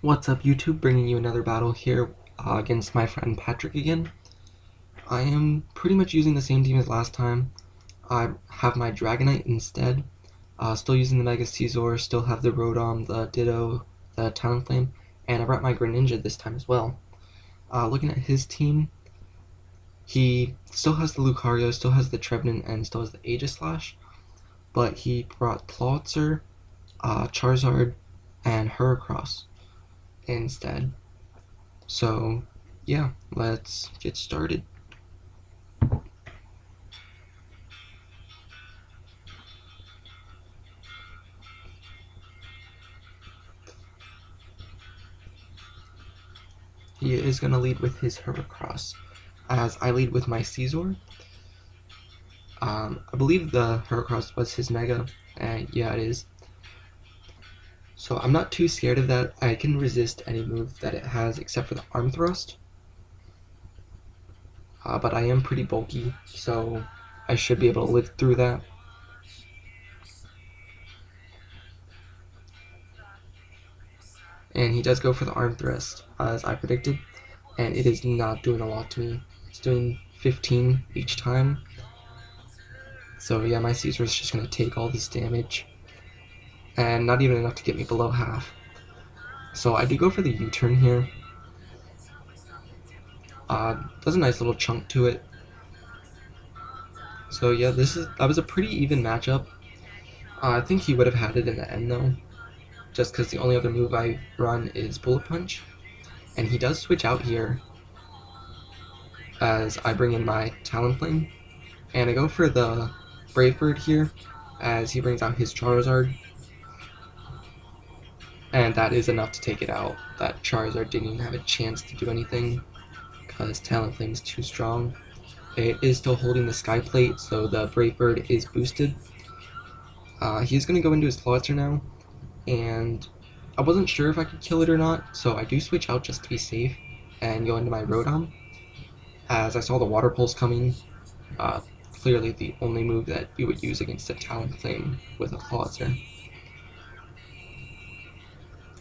What's up, YouTube? Bringing you another battle here against my friend Patrick again. I am pretty much using the same team as last time. I have my Dragonite instead. Still using the Mega Caesar, still have the Rotom, the Ditto, the Talonflame, and I brought my Greninja this time as well. Looking at his team, he still has the Lucario, still has the Trevenant, and still has the Aegislash, but he brought Clawitzer, Charizard, and Heracross instead. So yeah, let's get started. He is going to lead with his Heracross, as I lead with my Caesar. I believe the Heracross was his Mega, and yeah, it is. So I'm not too scared of that. I can resist any move that it has except for the Arm Thrust. But I am pretty bulky, so I should be able to live through that. And he does go for the Arm Thrust, as I predicted, and it is not doing a lot to me. It's doing 15 each time. So yeah, my Caesar is just going to take all this damage, and not even enough to get me below half. So I do go for the U-turn here. Does a nice little chunk to it. So yeah, that was a pretty even matchup. I think he would have had it in the end though, just because the only other move I run is Bullet Punch, and he does switch out here as I bring in my Talonflame, and I go for the Brave Bird here as he brings out his Charizard, and that is enough to take it out. That Charizard didn't even have a chance to do anything because Talonflame is too strong. It is still holding the Sky Plate, so the Brave Bird is boosted. He's going to go into his Clawitzer now, and I wasn't sure if I could kill it or not, so I do switch out just to be safe and go into my Rotom, as I saw the Water Pulse coming. Clearly the only move that you would use against a Talonflame with a Clawitzer.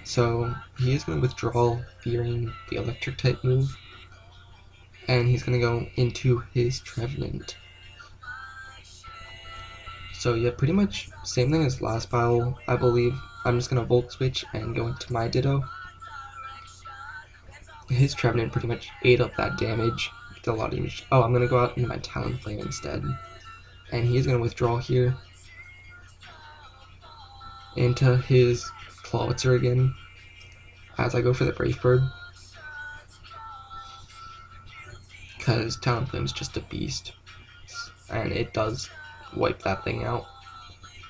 So he is going to withdraw, fearing the Electric type move, and he's going to go into his Trevenant. So yeah, pretty much same thing as last battle, I believe. I'm just going to Volt Switch and go into my Ditto. His Trevenant pretty much ate up that damage. Did a lot of damage. Oh, I'm going to go out into my Talonflame instead. And he is going to withdraw here into his Clawitzer again as I go for the Brave Bird, because Talonflame is just a beast, and it does wipe that thing out.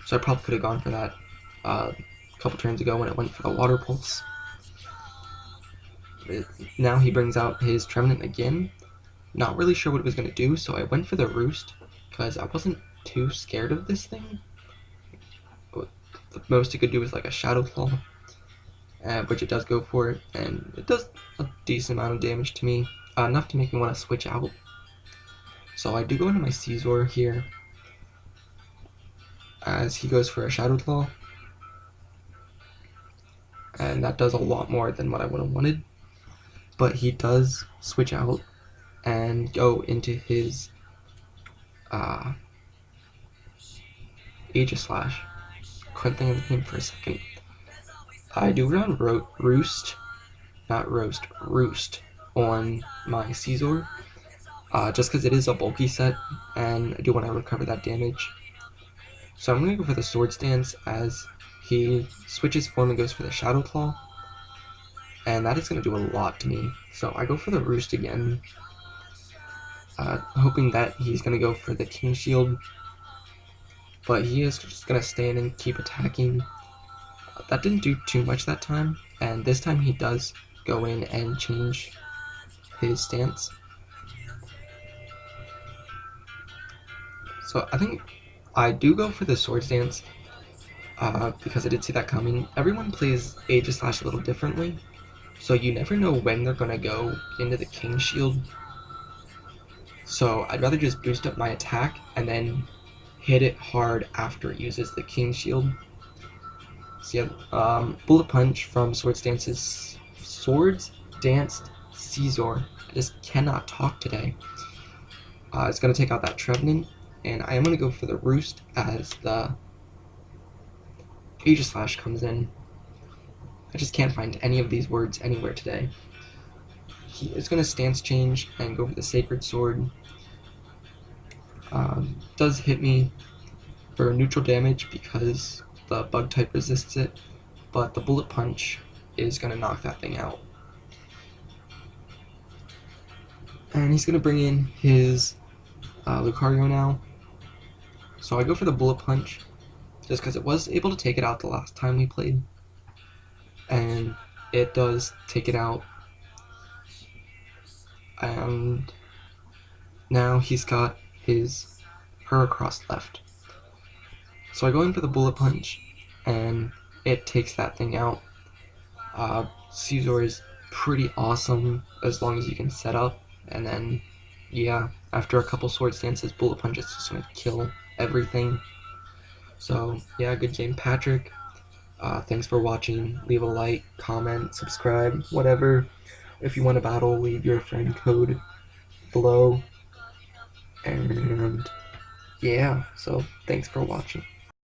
So I probably could have gone for that a couple turns ago when it went for the Water Pulse. Now he brings out his Trevenant again. Not really sure what it was going to do, so I went for the Roost because I wasn't too scared of this thing. But the most it could do was like a Shadow Claw, which it does go for it, and it does a decent amount of damage to me, enough to make me want to switch out. So I do go into my Caesar here as he goes for a Shadow Claw, and that does a lot more than what I would have wanted. But he does switch out and go into his Aegislash. Couldn't think of the name for a second. I do run Roost, not Roast, Roost on my Caesar, just because it is a bulky set, and I do want to recover that damage. So I'm going to go for the Sword Stance as he switches form and goes for the Shadow Claw, and that is going to do a lot to me. So I go for the Roost again, hoping that he's going to go for the King Shield, but he is just going to stand and keep attacking. That didn't do too much that time, and this time he does go in and change his stance. So I think I do go for the Sword Stance, because I did see that coming. Everyone plays Aegislash a little differently, so you never know when they're going to go into the King Shield. So I'd rather just boost up my attack and then hit it hard after it uses the King Shield. So yeah, Bullet Punch from Sword Stance is Swords Danced Caesar. I just cannot talk today. It's going to take out that Trevenant, and I am going to go for the Roost as the Aegislash comes in. I just can't find any of these words anywhere today. He is going to stance change and go for the Sacred Sword. Does hit me for neutral damage because the bug type resists it, but the Bullet Punch is going to knock that thing out. And he's going to bring in his Lucario now. So I go for the Bullet Punch just because it was able to take it out the last time we played. And it does take it out. And now he's got his Heracross left. So I go in for the Bullet Punch, and it takes that thing out. Caesar is pretty awesome as long as you can set up, and then, yeah, after a couple Sword Stances, Bullet Punch is just going to kill everything. So, yeah, good game, Patrick. Thanks for watching. Leave a like, comment, subscribe, whatever. If you want to battle, leave your friend code below. And yeah, so thanks for watching.